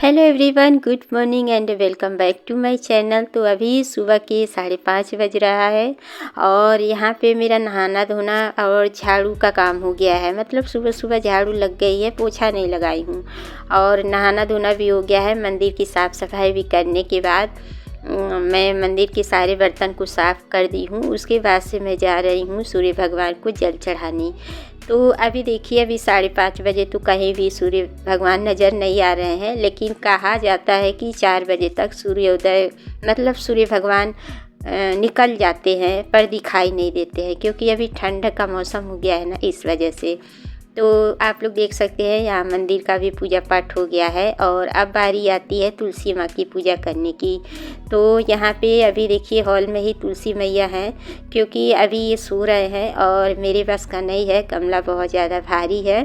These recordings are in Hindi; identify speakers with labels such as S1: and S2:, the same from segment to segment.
S1: Hello everyone, good morning and welcome back to my channel. तो अभी सुबह के 5:30 बज रहा है और यहाँ पे मेरा नहाना धोना और झाड़ू का काम हो गया है। मतलब सुबह सुबह झाड़ू लग गई है, पोछा नहीं लगाई हूँ और नहाना धोना भी हो गया है। मंदिर की साफ़ सफाई भी करने के बाद मैं मंदिर के सारे बर्तन को साफ़ कर दी हूँ। उसके बाद से मैं जा रही हूँ सूर्य भगवान को जल चढ़ाने। तो अभी देखिए, अभी 5:30 बजे तो कहीं भी सूर्य भगवान नज़र नहीं आ रहे हैं, लेकिन कहा जाता है कि 4 बजे तक सूर्योदय मतलब सूर्य भगवान निकल जाते हैं, पर दिखाई नहीं देते हैं, क्योंकि अभी ठंड का मौसम हो गया है ना, इस वजह से। तो आप लोग देख सकते हैं यहाँ मंदिर का भी पूजा पाठ हो गया है और अब बारी आती है तुलसी माँ की पूजा करने की। तो यहाँ पे अभी देखिए हॉल में ही तुलसी मैया हैं, क्योंकि अभी ये सो रहे हैं और मेरे पास का नहीं है, गमला बहुत ज़्यादा भारी है।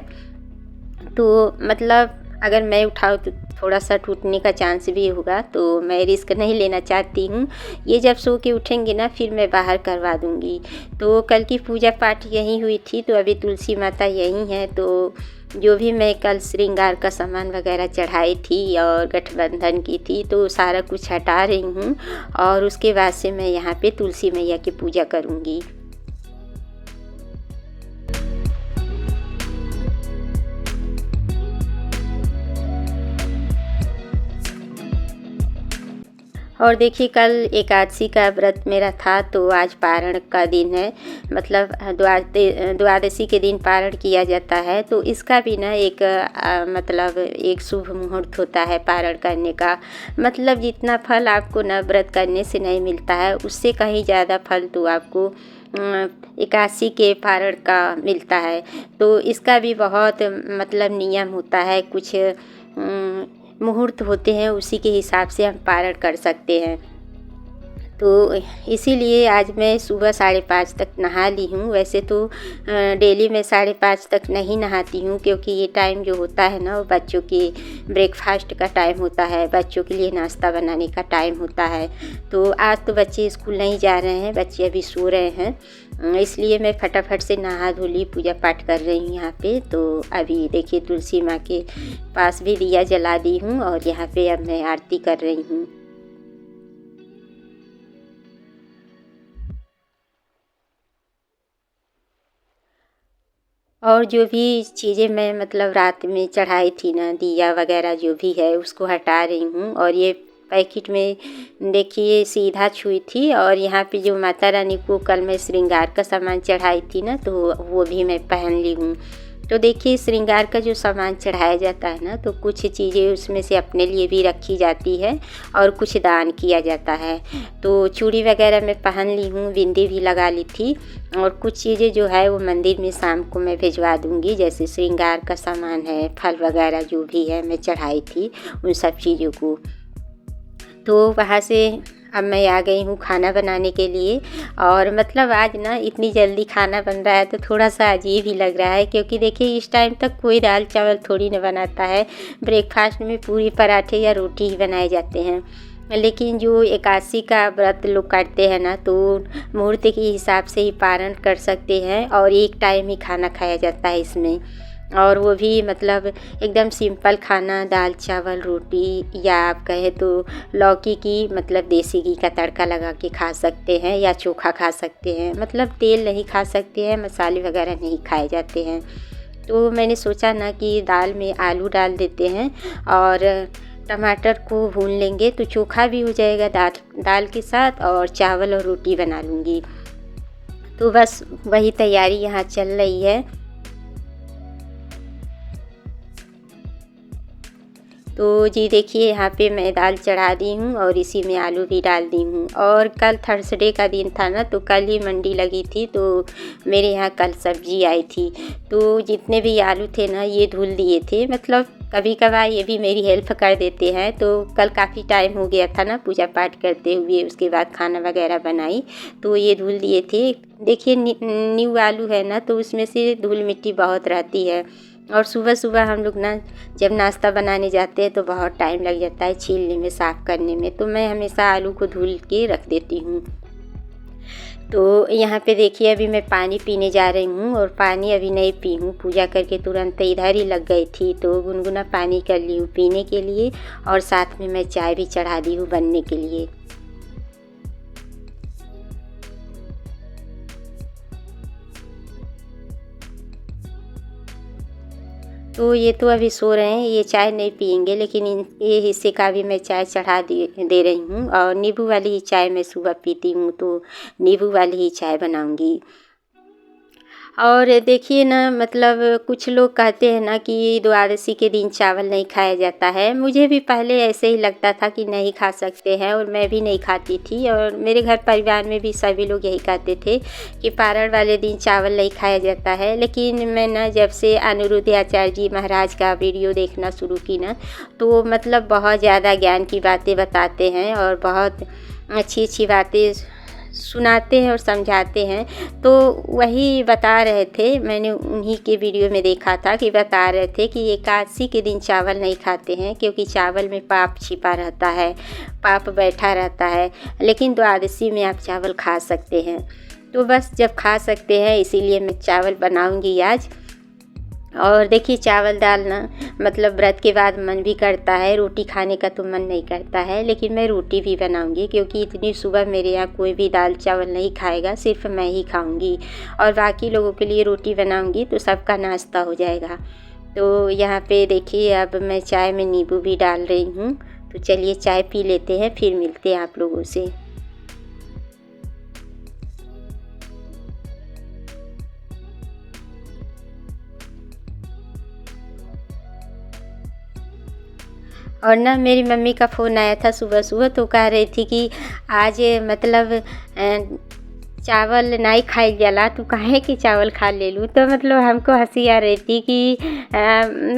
S1: तो मतलब अगर मैं उठाऊँ तो थोड़ा सा टूटने का चांस भी होगा, तो मैं रिस्क नहीं लेना चाहती हूँ। ये जब सो के उठेंगे ना, फिर मैं बाहर करवा दूँगी। तो कल की पूजा पाठ यहीं हुई थी, तो अभी तुलसी माता यहीं हैं। तो जो भी मैं कल श्रृंगार का सामान वगैरह चढ़ाई थी और गठबंधन की थी, तो सारा कुछ हटा रही हूँ और उसके बाद से मैं यहाँ पे तुलसी मैया की पूजा करूँगी। और देखिए, कल एकादशी का व्रत मेरा था, तो आज पारण का दिन है। मतलब द्वादशी के दिन पारण किया जाता है, तो इसका भी ना एक मतलब एक शुभ मुहूर्त होता है पारण करने का। मतलब जितना फल आपको ना व्रत करने से नहीं मिलता है, उससे कहीं ज़्यादा फल तो आपको एकादशी के पारण का मिलता है। तो इसका भी बहुत मतलब नियम होता है, कुछ मुहूर्त होते हैं, उसी के हिसाब से हम पारण कर सकते हैं। तो इसीलिए आज मैं सुबह 5:30 तक नहा ली हूँ। वैसे तो डेली मैं 5:30 तक नहीं नहाती हूँ, क्योंकि ये टाइम जो होता है ना, वो बच्चों के ब्रेकफास्ट का टाइम होता है, बच्चों के लिए नाश्ता बनाने का टाइम होता है। तो आज तो बच्चे स्कूल नहीं जा रहे हैं, बच्चे अभी सो रहे हैं, इसलिए मैं फटाफट से नहा धो ली, पूजा पाठ कर रही हूँ यहाँ पे। तो अभी देखिए तुलसी माँ के पास भी दिया जला दी हूँ और यहाँ पे अब मैं आरती कर रही हूँ। और जो भी चीज़ें मैं मतलब रात में चढ़ाई थी ना, दिया वगैरह जो भी है, उसको हटा रही हूँ। और ये पैकेट में देखिए सीधा छुई थी, और यहाँ पे जो माता रानी को कल मैं श्रृंगार का सामान चढ़ाई थी ना, तो वो भी मैं पहन ली हूँ। तो देखिए, श्रृंगार का जो सामान चढ़ाया जाता है ना, तो कुछ चीज़ें उसमें से अपने लिए भी रखी जाती है और कुछ दान किया जाता है। तो चूड़ी वगैरह मैं पहन ली हूँ, बिंदी भी लगा ली थी, और कुछ चीज़ें जो है वो मंदिर में शाम को मैं भिजवा दूँगी। जैसे श्रृंगार का सामान है, फल वगैरह जो भी है मैं चढ़ाई थी, उन सब चीज़ों को। तो वहाँ से अब मैं आ गई हूँ खाना बनाने के लिए। और मतलब आज ना इतनी जल्दी खाना बन रहा है, तो थोड़ा सा अजीब ही लग रहा है, क्योंकि देखिए इस टाइम तक कोई दाल चावल थोड़ी ना बनाता है। ब्रेकफास्ट में पूरी पराठे या रोटी ही बनाए जाते हैं। लेकिन जो एकादशी का व्रत लोग करते हैं ना, तो मुहूर्त के हिसाब से ही पारण कर सकते हैं और एक टाइम ही खाना खाया जाता है इसमें। और वो भी मतलब एकदम सिंपल खाना, दाल चावल रोटी, या आप कहें तो लौकी की मतलब देसी घी का तड़का लगा के खा सकते हैं, या चोखा खा सकते हैं। मतलब तेल नहीं खा सकते हैं, मसाले वगैरह नहीं खाए जाते हैं। तो मैंने सोचा ना कि दाल में आलू डाल देते हैं और टमाटर को भून लेंगे, तो चोखा भी हो जाएगा दाल के साथ, और चावल और रोटी बना लूँगी। तो बस वही तैयारी यहाँ चल रही है। तो जी देखिए, यहाँ पे मैं दाल चढ़ा दी हूँ और इसी में आलू भी डाल दी हूँ। और कल थर्सडे का दिन था ना, तो कल ही मंडी लगी थी, तो मेरे यहाँ कल सब्जी आई थी। तो जितने भी आलू थे ना, ये धुल दिए थे। मतलब कभी कभार ये भी मेरी हेल्प कर देते हैं। तो कल काफ़ी टाइम हो गया था ना पूजा पाठ करते हुए, उसके बाद खाना वगैरह बनाई, तो ये धुल दिए थे। देखिए न्यू आलू है ना, तो उसमें से धूल मिट्टी बहुत रहती है। और सुबह सुबह हम लोग ना जब नाश्ता बनाने जाते हैं, तो बहुत टाइम लग जाता है छीलने में, साफ़ करने में। तो मैं हमेशा आलू को धुल के रख देती हूँ। तो यहाँ पे देखिए अभी मैं पानी पीने जा रही हूँ और पानी अभी नहीं पी हूँ, पूजा करके तुरंत इधर ही लग गई थी तो गुनगुना पानी कर ली हूँ पीने के लिए और साथ में मैं चाय भी चढ़ा दी हूँ बनने के लिए। तो ये तो अभी सो रहे हैं, ये चाय नहीं पिएंगे लेकिन इनके हिस्से का भी मैं चाय चढ़ा दे रही हूँ और नींबू वाली ही चाय मैं सुबह पीती हूँ तो नींबू वाली ही चाय बनाऊँगी। और देखिए ना मतलब कुछ लोग कहते हैं ना कि द्वादशी के दिन चावल नहीं खाया जाता है। मुझे भी पहले ऐसे ही लगता था कि नहीं खा सकते हैं और मैं भी नहीं खाती थी और मेरे घर परिवार में भी सभी लोग यही कहते थे कि पारण वाले दिन चावल नहीं खाया जाता है। लेकिन मैं ना जब से अनिरुद्ध आचार्य जी महाराज का वीडियो देखना शुरू की ना तो मतलब बहुत ज़्यादा ज्ञान की बातें बताते हैं और बहुत अच्छी अच्छी बातें सुनाते हैं और समझाते हैं। तो वही बता रहे थे, मैंने उन्हीं के वीडियो में देखा था कि बता रहे थे कि एकादशी के दिन चावल नहीं खाते हैं क्योंकि चावल में पाप छिपा रहता है, पाप बैठा रहता है। लेकिन द्वादशी में आप चावल खा सकते हैं। तो बस जब खा सकते हैं इसीलिए मैं चावल बनाऊंगी आज। और देखिए चावल दाल ना मतलब व्रत के बाद मन भी करता है, रोटी खाने का तो मन नहीं करता है लेकिन मैं रोटी भी बनाऊंगी क्योंकि इतनी सुबह मेरे यहाँ कोई भी दाल चावल नहीं खाएगा, सिर्फ मैं ही खाऊंगी और बाकी लोगों के लिए रोटी बनाऊंगी तो सबका नाश्ता हो जाएगा। तो यहाँ पे देखिए अब मैं चाय में नींबू भी डाल रही हूँ। तो चलिए चाय पी लेते हैं, फिर मिलते हैं आप लोगों से। और ना मेरी मम्मी का फ़ोन आया था सुबह सुबह तो कह रही थी कि आज मतलब चावल नहीं खाई जाला तू काहे कि चावल खा ले लूँ। तो मतलब हमको हंसी आ रही थी कि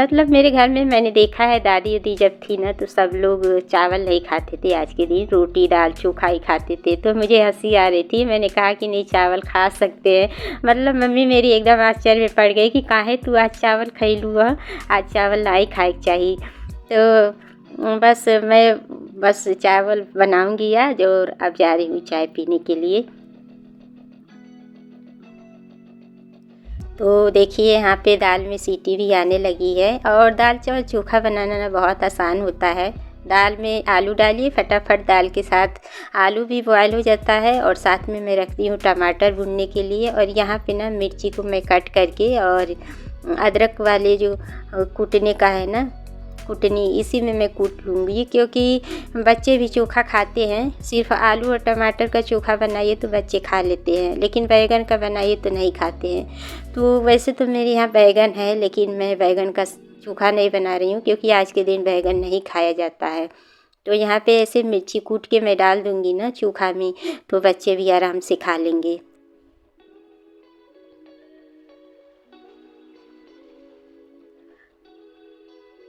S1: मतलब मेरे घर में मैंने देखा है दादी उदी जब थी ना तो सब लोग चावल नहीं खाते थे, आज के दिन रोटी दाल चोखा ही खाते थे। तो मुझे हंसी आ रही थी, मैंने कहा कि नहीं चावल खा सकते हैं। मतलब मम्मी मेरी एकदम आश्चर्य में पड़ गई कि काहे तू आज चावल खैलू है, आज चावल नहीं खाए चाहिए। तो बस चावल बनाऊंगी आज और अब जा रही हूँ चाय पीने के लिए। तो देखिए यहाँ पे दाल में सीटी भी आने लगी है और दाल चावल चोखा बनाना ना बहुत आसान होता है। दाल में आलू डालिए, फटाफट दाल के साथ आलू भी बॉयल हो जाता है और साथ में मैं रखती हूँ टमाटर भूनने के लिए। और यहाँ पे ना मिर्ची को मैं कट करके और अदरक वाले जो कूटने का है ना कुटनी, इसी में मैं कूट लूँगी क्योंकि बच्चे भी चोखा खाते हैं। सिर्फ आलू और टमाटर का चोखा बनाइए तो बच्चे खा लेते हैं लेकिन बैंगन का बनाइए तो नहीं खाते हैं। तो वैसे तो मेरे यहाँ बैंगन है लेकिन मैं बैंगन का चोखा नहीं बना रही हूँ क्योंकि आज के दिन बैंगन नहीं खाया जाता है। तो यहाँ पे ऐसे मिर्ची कूट के मैं डाल दूँगी ना चोखा में तो बच्चे भी आराम से खा लेंगे।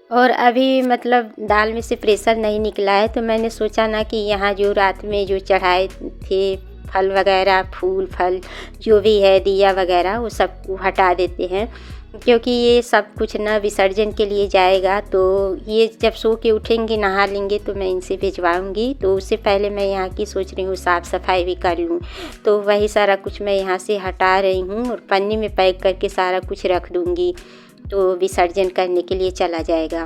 S1: और अभी मतलब दाल में से प्रेशर नहीं निकला है तो मैंने सोचा ना कि यहाँ जो रात में जो चढ़ाए थे फल वगैरह, फूल फल जो भी है दिया वगैरह वो सब को हटा देते हैं क्योंकि ये सब कुछ ना विसर्जन के लिए जाएगा। तो ये जब सो के उठेंगे नहा लेंगे तो मैं इनसे भिजवाऊंगी। तो उससे पहले मैं यहाँ की सोच रही हूँ साफ़ सफाई भी कर लूँ। तो वही सारा कुछ मैं यहाँ से हटा रही हूँ और पन्नी में पैक करके सारा कुछ रख दूँगी तो विसर्जन करने के लिए चला जाएगा।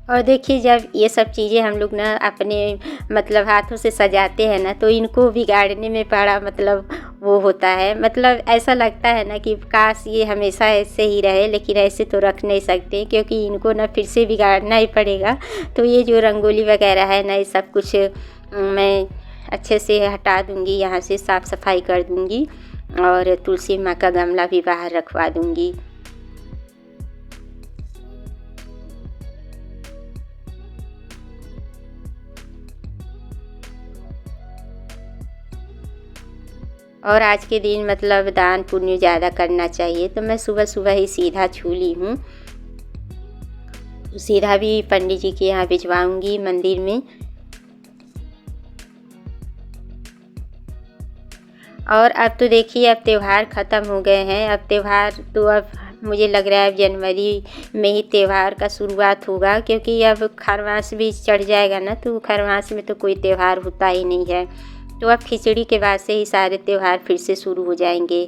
S1: और देखिए जब ये सब चीज़ें हम लोग ना अपने मतलब हाथों से सजाते हैं ना तो इनको बिगाड़ने में बड़ा मतलब वो होता है। मतलब ऐसा लगता है ना कि काश ये हमेशा ऐसे ही रहे, लेकिन ऐसे तो रख नहीं सकते क्योंकि इनको ना फिर से बिगाड़ना ही पड़ेगा। तो ये जो रंगोली वगैरह है ना ये सब कुछ मैं अच्छे से हटा दूँगी, यहाँ से साफ़ सफाई कर दूँगी और तुलसी माँ का गमला भी बाहर रखवा दूँगी। और आज के दिन मतलब दान पुण्य ज़्यादा करना चाहिए तो मैं सुबह सुबह ही सीधा छू ली हूँ। सीधा भी पंडित जी के यहाँ भिजवाऊँगी मंदिर में। और अब तो देखिए अब त्यौहार ख़त्म हो गए हैं। अब त्यौहार तो अब मुझे लग रहा है अब जनवरी में ही त्यौहार का शुरुआत होगा, क्योंकि अब खरवास भी चढ़ जाएगा ना, तो खरवास में तो कोई त्यौहार होता ही नहीं है। तो अब खिचड़ी के बाद से ही सारे त्यौहार फिर से शुरू हो जाएंगे।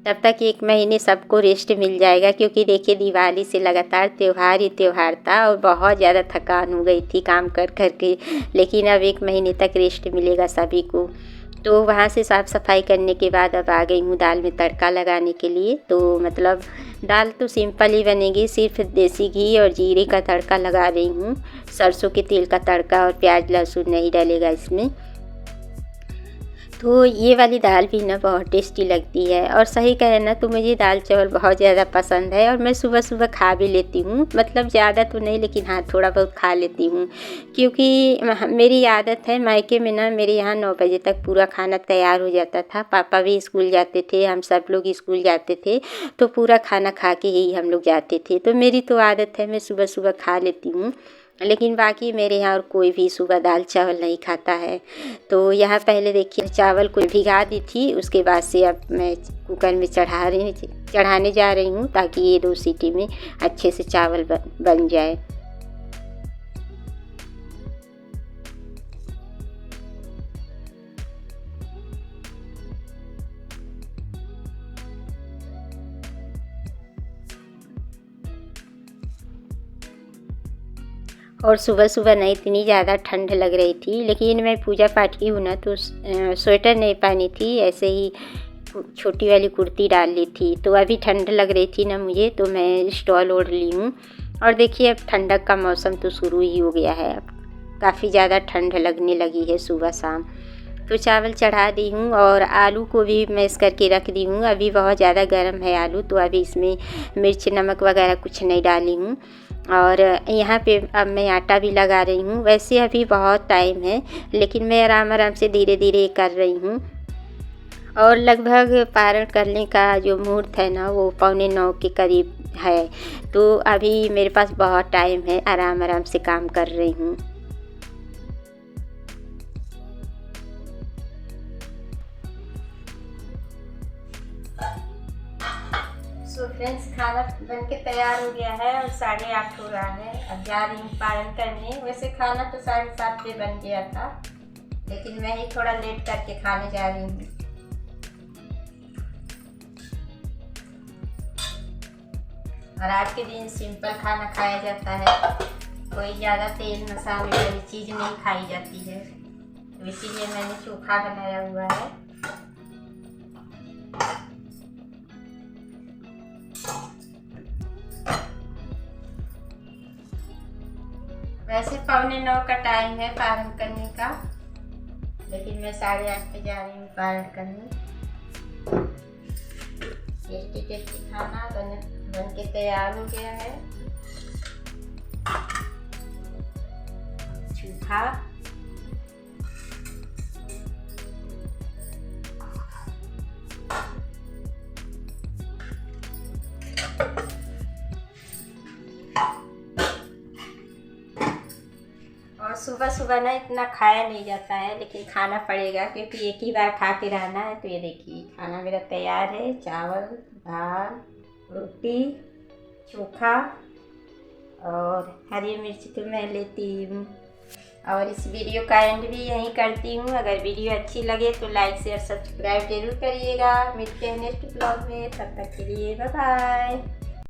S1: तब तक 1 महीने सबको रेस्ट मिल जाएगा, क्योंकि देखिए दिवाली से लगातार त्यौहार ही त्यौहार था और बहुत ज़्यादा थकान हो गई थी काम कर कर के। लेकिन अब 1 महीने तक रेस्ट मिलेगा सभी को। तो वहाँ से साफ़ सफाई करने के बाद अब आ गई हूँ दाल में तड़का लगाने के लिए। तो मतलब दाल तो सिंपल ही बनेगी, सिर्फ देसी घी और जीरे का तड़का लगा रही हूँ। सरसों के तेल का तड़का और प्याज लहसुन नहीं डलेगा इसमें। तो ये वाली दाल भी ना बहुत टेस्टी लगती है, और सही कहे ना तो मुझे दाल चावल बहुत ज़्यादा पसंद है, और मैं सुबह सुबह खा भी लेती हूँ। मतलब ज़्यादा तो नहीं, लेकिन हाँ थोड़ा बहुत खा लेती हूँ, क्योंकि मेरी आदत है। मायके में ना मेरे यहाँ 9 बजे तक पूरा खाना तैयार हो जाता था। पापा भी स्कूल जाते थे, हम सब लोग स्कूल जाते थे, तो पूरा खाना खा के ही हम लोग जाते थे। तो मेरी तो आदत है, मैं सुबह सुबह खा लेती हूँ। लेकिन बाकी मेरे यहाँ और कोई भी सुबह दाल चावल नहीं खाता है। तो यहाँ पहले देखिए चावल को भिगा दी थी, उसके बाद से अब मैं कुकर में चढ़ाने जा रही हूँ, ताकि ये 2 सीटी में अच्छे से चावल बन जाए। और सुबह सुबह ना इतनी ज़्यादा ठंड लग रही थी, लेकिन मैं पूजा पाठ की हूँ ना, तो स्वेटर नहीं पहनी थी, ऐसे ही छोटी वाली कुर्ती डाल ली थी। तो अभी ठंड लग रही थी ना मुझे, तो मैं स्टॉल ओढ़ ली हूँ। और देखिए अब ठंडक का मौसम तो शुरू ही हो गया है, अब काफ़ी ज़्यादा ठंड लगने लगी है सुबह शाम। तो चावल चढ़ा दी हूँ, और आलू को भी मैश करके रख दी हूँ। अभी बहुत ज़्यादा गर्म है आलू, तो अभी इसमें मिर्च नमक वगैरह कुछ नहीं डाली हूँ। और यहाँ पे अब मैं आटा भी लगा रही हूँ। वैसे अभी बहुत टाइम है, लेकिन मैं आराम आराम से धीरे धीरे कर रही हूँ। और लगभग पारण करने का जो मुहूर्त है ना, वो 8:45 के करीब है। तो अभी मेरे पास बहुत टाइम है, आराम आराम से काम कर रही हूँ। सो फ्रेंड्स, खाना बन के तैयार हो गया है और 8:30 हो रहा है। अब जा रही हूँ पारण करने। वैसे खाना तो 7:30 पे बन गया था, लेकिन मैं ही थोड़ा लेट करके खाने जा रही हूँ। और आज के दिन सिंपल खाना खाया जाता है, कोई ज़्यादा तेल मसाले वाली चीज़ नहीं खाई जाती है। तो इसीलिए मैंने चोखा बनाया हुआ है। वैसे 8:45 का टाइम है पारण करने का, लेकिन मैं 8:30 पे जा रही हूँ पारण करने। टेस्टी टेस्टी खाना बन के तैयार हो गया है। चोखा, और सुबह सुबह ना इतना खाया नहीं जाता है, लेकिन खाना पड़ेगा, क्योंकि एक ही बार खा के रहना है। तो ये देखिए खाना मेरा तैयार है। चावल, दाल, रोटी, चोखा और हरी मिर्च तो मैं लेती हूँ। और इस वीडियो का एंड भी यहीं करती हूँ। अगर वीडियो अच्छी लगे तो लाइक शेयर सब्सक्राइब जरूर करिएगा। मिलते हैं नेक्स्ट ब्लॉग में, तब तक के लिए बाय बाय।